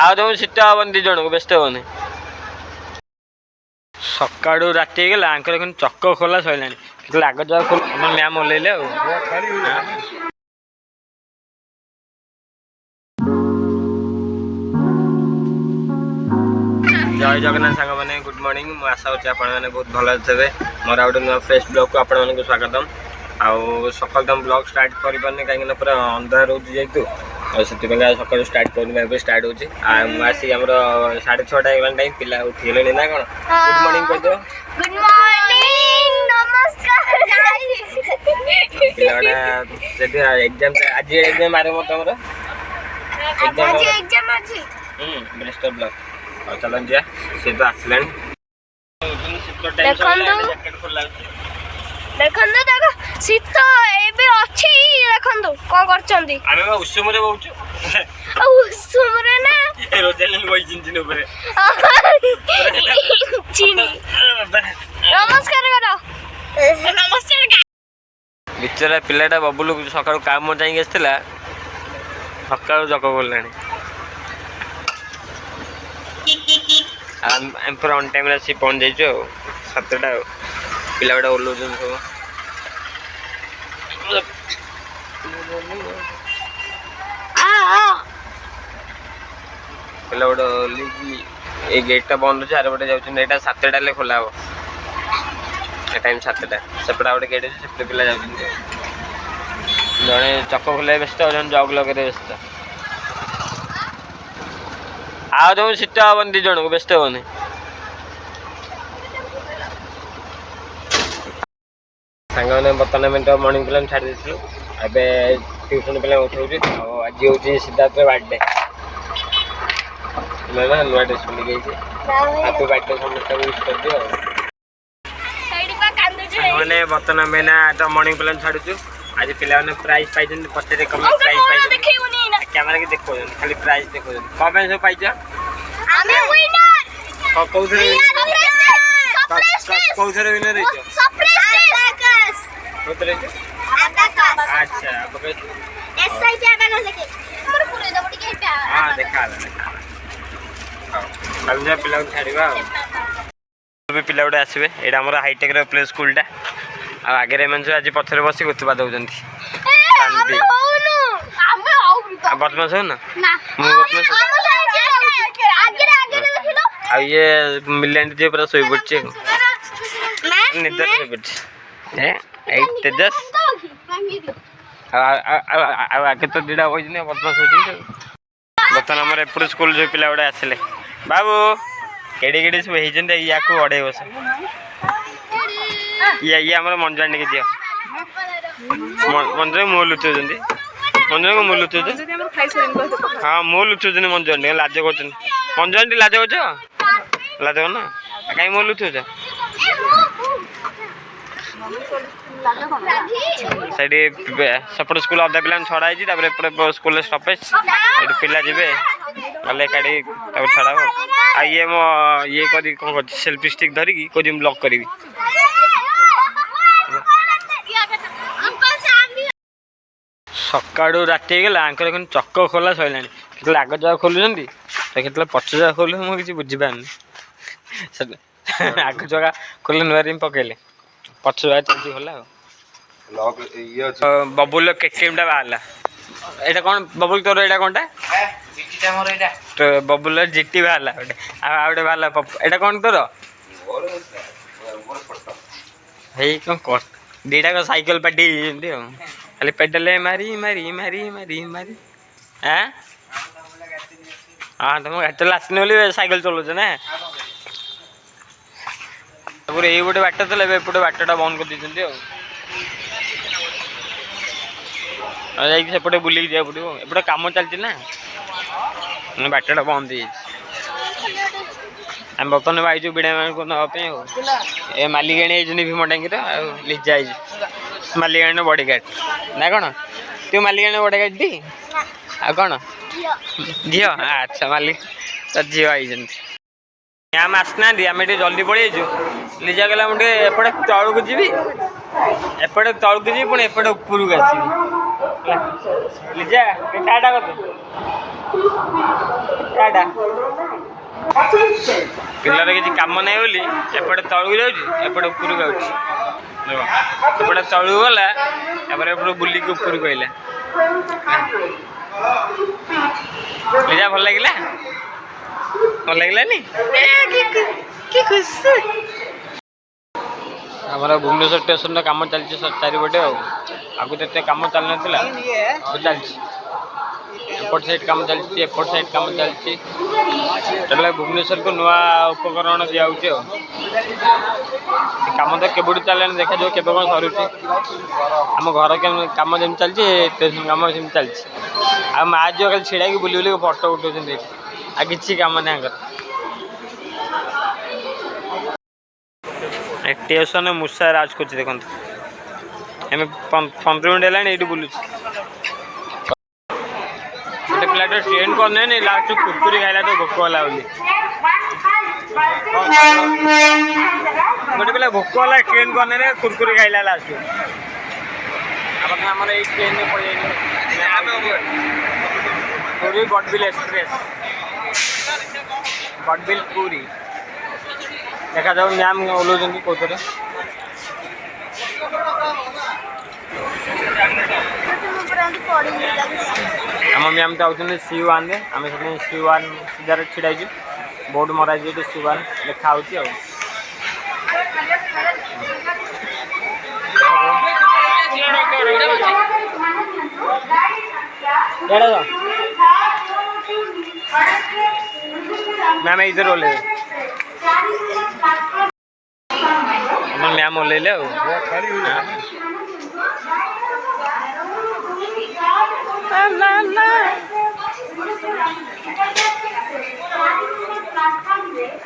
ଆଉ ତମ ଶୀତ ହବନି 2 ଜଣକୁ ବ୍ୟସ୍ତ ହବନି। ସକାଳୁ ରାତି ହେଇଗଲା ଆଙ୍କର କିନ୍ତୁ ଚକ ଖୋଲା ସରିଲାଣି କେତେବେଳେ ଆଗ ଯାକ ଖୋଲ ଆମ ମ୍ୟାମ୍ ଓହ୍ଲେଇଲେ ଆଉ। ଜୟ ଜଗନ୍ନାଥ ସାଙ୍ଗମାନେ ଗୁଡ୍ ମର୍ଣ୍ଣିଂ। ମୁଁ ଆଶା କରୁଛି ଆପଣମାନେ ବହୁତ ଭଲ ଥିବେ। ମୋର ଗୋଟେ ନୂଆ ଫ୍ରେଶ୍ ବ୍ଲଗ୍କୁ ଆପଣମାନଙ୍କୁ ସ୍ୱାଗତମ୍। ଆଉ ସକାଳୁ ତ ବ୍ଲଗ୍ ଷ୍ଟାର୍ଟ କରିପାରୁନି କାହିଁକିନା ପୁରା ଅନ୍ଧାର ରହୁଛି ଯେହେତୁ ଆଉ ସେଥିପାଇଁ ସକାଳୁ ଷ୍ଟାର୍ଟ କରୁନି। ଏବେ ଷ୍ଟାର୍ଟ ହେଉଛି ଆଉ ମୁଁ ଆସିକି ଆମର 6:30 ହେଇଗଲାଣି ଟାଇମ୍। ପିଲା ଉଠିଗଲେଣି ନା କ'ଣ? ଗୁଡ୍ ମର୍ଣ୍ଣିଂ କହିଦିଅ। ଗୁଡ୍ ମର୍ଣ୍ଣିଂ ନମସ୍କାର। ପିଲାଗୁଡ଼ା ଯଦି ଏକ୍ଜାମ୍ ଆଜି ଏକ୍ଜାମ୍ ଆରମ୍ଭ ତମର ଏକ୍ଜାମ୍ ଅଛି। Best of luck. ଆଉ ଚାଲନ୍ତୁ ଯିବା। ସେ ତ ଆସିଲାଣି। ଦେଖନ୍ତୁ ଦେଖ ଶୀତ ଏବେ ଅଛି। ଦେଖନ୍ତୁ କ'ଣ କରୁଛନ୍ତି। ଆମେ ଉଷୁମରେ ବହୁଛୁ। ଉଷୁମରେ ନା ରୋଜାଲିନ୍ ବଇଛି ଇଞ୍ଜିନ ଉପରେ। ନମସ୍କାର କର। ନମସ୍କାର। ବିଚରା ପିଲାଟା ବବୁଲୁ ସକାଳୁ କାମ ଯାଇକି ଆସିଥିଲା ସକାଳୁ ଜକ କଲାଣି। ଆମେ ପୁରା ଅନ୍ ଟାଇମ୍ରେ ଆସିକି ପହଞ୍ଚି ଯାଇଛୁ ଆଉ 7ଟା ଆଉ ପିଲା ଗୁଡ଼ା ଓହ୍ଲାଉଛନ୍ତି ସବୁ। ପିଲା ଗୁଡ଼ା ଓହ୍ଲେଇକି ଏଇ ଗେଟ୍ଟା ବନ୍ଦ ଅଛି ଆର ପଟେ ଯାଉଛନ୍ତି। ଏଇଟା 7ଟା ହେଲେ ଖୋଲା ହବ। ଏ ଟାଇମ୍ 7ଟା। ସେପଟେ ଗୋଟେ ଗେଟ୍ ଅଛି ସେପଟେ ପିଲା ଯାଉଛନ୍ତି। ଜଣେ ଚକ ଖୋଲାରେ ବ୍ୟସ୍ତ ଆଉ ଜଣେ ଜଗ ଲଗେଇରେ ବ୍ୟସ୍ତ। ଆଉ ତମ ଶୀତ ହବନି 2 ଜଣକୁ ବ୍ୟସ୍ତ ହବନି। ସାଙ୍ଗମାନେ ବର୍ତ୍ତମାନ ଆମେ ତ ମର୍ଣ୍ଣିଂ ପିଲାଙ୍କୁ ଛାଡ଼ି ଦେଇଥିଲୁ। ଏବେ ଟ୍ୟୁସନ୍ ପିଲା ଉଠଉଛି। ଆଉ ଆଜି ହେଉଛି ସିଦ୍ଧାର୍ଥର ବାର୍ଥଡେ। ନୂଆ ଡ୍ରେସ୍ ପିନ୍ଧିକି ହେଇଛି। ହାପି ବାର୍ଥଡେ ସମସ୍ତଙ୍କୁ ୱିଶ୍ କରିଦିଅ ଆଉ। ସାଙ୍ଗମାନେ ବର୍ତ୍ତମାନ ଆମେ ନା ତ ମର୍ଣ୍ଣିଂ ପିଲାଙ୍କୁ ଛାଡ଼ୁଛୁ। ଆଜି ପିଲାମାନେ ପ୍ରାଇଜ୍ ପାଇଛନ୍ତି। ପଚାରେ କମେ ପ୍ରାଇଜ୍ ପାଇଛନ୍ତି। କ୍ୟାମେରା କି ଦେଖାଉଛନ୍ତି ଖାଲି ପ୍ରାଇଜ୍ ଦେଖାଉଛନ୍ତି। କ'ଣ ପାଇଁ ସବୁ ପାଇଛ? କୋଉଥିରେ ୱିନର ହେଇଛ? କୋଉଥିରେ ହେଇଛ? ଆଚ୍ଛା ଦେଖା ହେଲା ପିଲାଙ୍କୁ ଛାଡ଼ିବା ଆଉ। ପିଲା ଗୋଟେ ଆସିବେ। ଏଇଟା ଆମର ହାଇଟେକ୍ର ପ୍ଲେ ସ୍କୁଲଟା। ଆଉ ଆଗରେ ଏମାନେ ସବୁ ଆଜି ପଛରେ ବସି ଗୁତୁପା ଦେଉଛନ୍ତି। ବଦମାସ ହଉନ? ମୁଁ ବଦମାସ। ଆଉ ଇଏ ମିଲିଆଣ୍ଟି ଯିଏ ପୁରା ଶୋଇପଡ଼ିଛି ଆଉ ନିଦରେ ଶୋଇପଡ଼ିଛି। ଏଇ ତେଜସ୍ ଆଉ ଆଗେ ତ 2ଟା ବଇଛନ୍ତି ବଦମାସ ହଉଛନ୍ତି ଆଉ। ବର୍ତ୍ତମାନ ଆମର ଏପଟ ସ୍କୁଲ ଯେଉଁ ପିଲା ଗୁଡ଼ା ଆସିଲେ। ବାବୁ କେଡ଼େ କେଡ଼େ ସବୁ ହେଇଛନ୍ତି। ୟାକୁ 2.5 ବର୍ଷ। ଇଏ ଆମର ମଞ୍ଜୁଆଣ୍ଟି ଟିକେ ଦିଅ। ମଞ୍ଜୁଆଣ୍ଟି ମୁହଁ ଲୁଚଉଛନ୍ତି। ମଞ୍ଜୁଆଣ୍ଟି ମୁହଁ ଲୁଚଉଛନ୍ତି। ହଁ ମୁହଁ ଲୁଚଉଛନ୍ତି ମଞ୍ଜୁଆଣ୍ଟି ଲାଜ କରୁଛନ୍ତି। ମଞ୍ଜୁଆଣ୍ଟି ଲାଜ କରୁଛ? ଲାଜ କରୁନ? କାହିଁ ମୁହଁ ଲୁଚଉଛ? ସେଇଠି ସେପଟ ସ୍କୁଲ ଅଧା ପିଲାଙ୍କୁ ଛଡ଼ା ହେଇଛି। ତାପରେ ଏପଟେ ସ୍କୁଲରେ ଷ୍ଟପେଜ୍। ଏଠି ପିଲା ଯିବେ ଗଲେ ଏକାଠି ତାପରେ ଛଡ଼ା ହବ। ଆଉ ଇଏ ମୋ ଇଏ କରି କ'ଣ କରୁଛି ସେଲ୍ଫି ଷ୍ଟିକ୍ ଧରିକି କହୁଛି ମୁଁ ବ୍ଲଗ୍ କରିବି। ସକାଳୁ ରାତି ହେଇଗଲା ଆଙ୍କର କିନ୍ତୁ ଚକ ଖୋଲା ସରିଲାଣି କେତେବେଳେ ଆଗ ଯାକ ଖୋଲୁଛନ୍ତି କେତେବେଳେ ପଛ ଯାକ ଖୋଲୁଛନ୍ତି ମୁଁ କିଛି ବୁଝିପାରୁନି। ଆଗ ଜାଗା ଖୋଲିଲେ ନୂଆ ରିମ୍ ପକେଇଲେ ପଛ ଜାଗା ଚାଲିଛି ଖୋଲା ଆଉ। ବବୁଲ କେଟିଏମ୍ଟା ବାହାରିଲା। ଏଇଟା କ'ଣ ବବୁଲ ତୋର ଏଇଟା କ'ଣଟା? ବବୁଲର ଜିଟି ବାହାରିଲା ଗୋଟେ। ଆଉ ଗୋଟେ ବାହାରିଲା ଏଇଟା କ'ଣ ତୋର? ହେଇ କ'ଣ 2ଟା ସାଇକେଲ ପାର୍ଟି ହେଇଛନ୍ତି ଆଉ ଖାଲି ପେଡାଲ ମାରି ମାରି ମାରି ମାରି ମାରି। ହଁ ତମ ଗାଡ଼ି ଚଲା ଆସିନି ବୋଲି ସାଇକେଲ ଚଲାଉଛ ନା? ତାପରେ ଏଇ ଗୋଟେ ବାଟ ଥିଲା ଏବେ ଏପଟେ ବାଟଟା ବନ୍ଦ କରିଦେଇଛନ୍ତି ଆଉ। ଯାଇକି ସେପଟେ ବୁଲିକି ଯିବାକୁ ପଡ଼ିବ। ଏପଟେ କାମ ଚାଲିଛି ନା ବାଟଟା ବନ୍ଦ ହେଇଯାଇଛି। ଆମେ ବର୍ତ୍ତମାନ ଆଇଛୁ ବିଡ଼ାମାନଙ୍କୁ ନେବା ପାଇଁ ଆଉ। ଏ ମାଲିକାଣୀ ହେଇଛନ୍ତି ଭୀମ ଟାଙ୍କିର ଆଉ ଲିଜା ହେଇଛି ମାଲିକାଣୀର ବଡ଼ିଗାର୍ଡ ନା କ'ଣ? ତୁ ମାଲିକାଣୀର ବଡ଼ିଗାର୍ଡ ଟି? ଆଉ କ'ଣ ଝିଅ? ଆଚ୍ଛା ମାଲିକ ତ ଝିଅ ଆଇଛନ୍ତି। ମ୍ୟାମ୍ ଆସିନାହାନ୍ତି ଆମେ ଟିକେ ଜଲ୍ଦି ପଳେଇଯାଇଛୁ। ଲିଜା କହିଲା ମୁଁ ଟିକେ ଏପଟେ ତଳକୁ ଯିବି ପୁଣି ଏପଟେ ଉପରକୁ ଆସିବି। ଲିଜା କାଟା କରିଦେ କାଟା ପିଲାର କିଛି କାମ ନାହିଁ ବୋଲି ଏପଟେ ତଳକୁ ଯାଉଛି ଏପଟେ ଉପରକୁ ଯାଉଛି ଏପଟେ ତଳକୁ ଗଲା ତାପରେ ଏପଟେ ବୁଲିକି ଉପରକୁ ଆଇଲା ଲିଜା ଭଲ ଲାଗିଲା ଭଲ ଲାଗିଲାନି କି ଖୁସି ଆମର ଭୁବନେଶ୍ୱର ଷ୍ଟେସନର କାମ ଚାଲିଛି ଚାରିପଟେ ଆଉ ଆଗରୁ ଏତେ କାମ ଚାଲିନଥିଲା ଚାଲିଛି ଏପଟ ସାଇଡ୍ କାମ ଚାଲିଛି ଏପଟ ସାଇଡ୍ କାମ ଚାଲିଛି ତାହେଲେ ଭୁବନେଶ୍ୱରକୁ ନୂଆ ଉପକରଣ ଦିଆହେଉଛି ଆଉ କାମ ତ କେବେଠୁ ଚାଲିଲାଣି ଦେଖାଯିବ କେବେ କ'ଣ ସରୁଛି ଆମ ଘର କାମ ଯେମିତି ଚାଲିଛି ଷ୍ଟେସନ କାମ ସେମିତି ଚାଲିଛି ଆଉ ମା ଝିଅ ଖାଲି ଛିଡ଼ା ହେଇକି ବୁଲି ବୁଲି ଫଟୋ ଉଠାଉଛନ୍ତି ଏଠି ଆଉ କିଛି କାମ ନାହିଁ ଆଙ୍କର ଷ୍ଟେସନରେ ମୂଷା ରାଜ କରୁଛି ଦେଖନ୍ତୁ ଆମେ 15 ମିନିଟ୍ ହେଲାଣି ଏଇଠି ବୁଲୁଛି ଗୋଟେ ପିଲାଟା ଟ୍ରେନ୍ କରିନେନି ଲାଷ୍ଟ କୁରକୁରି ଖାଇଲା ତ ଭୋକ ହେଲା ବୋଲି ଗୋଟେ ପିଲା ଭୋକ ହେଲା ଟ୍ରେନ୍ କରିନେଲେ କୁରକୁରି ଖାଇଲା ଲାଷ୍ଟ ଆମର ଏଇ ଟ୍ରେନ୍ରେ ପଳେଇଯାଇଛୁ ପୁରୀ ବଡ଼ବିଲ ଏକ୍ସପ୍ରେସ୍ ବଡ଼ବିଲ ପୁରୀ ଦେଖାଯାଉ ମ୍ୟାମ୍ ଓହ୍ଲାଉଛନ୍ତି କେଉଁଥିରେ ଆମ ମ୍ୟାମ୍ ତ ଆଉଛନ୍ତି C1 ରେ ଆମେ ସେଥିପାଇଁ C1 ସିଧାରେ ଛିଡ଼ା ହେଇଛୁ ବୋର୍ଡ଼ ମରାଯାଇଛି ଏଠି C1 ଲେଖା ହେଉଛି ଆଉ ମ୍ୟାମ୍ ଏଇଥିରେ ଓହ୍ଲେଇବେ ମ୍ୟାମ୍ ଓହ୍ଲେଇଲେ ଆଉ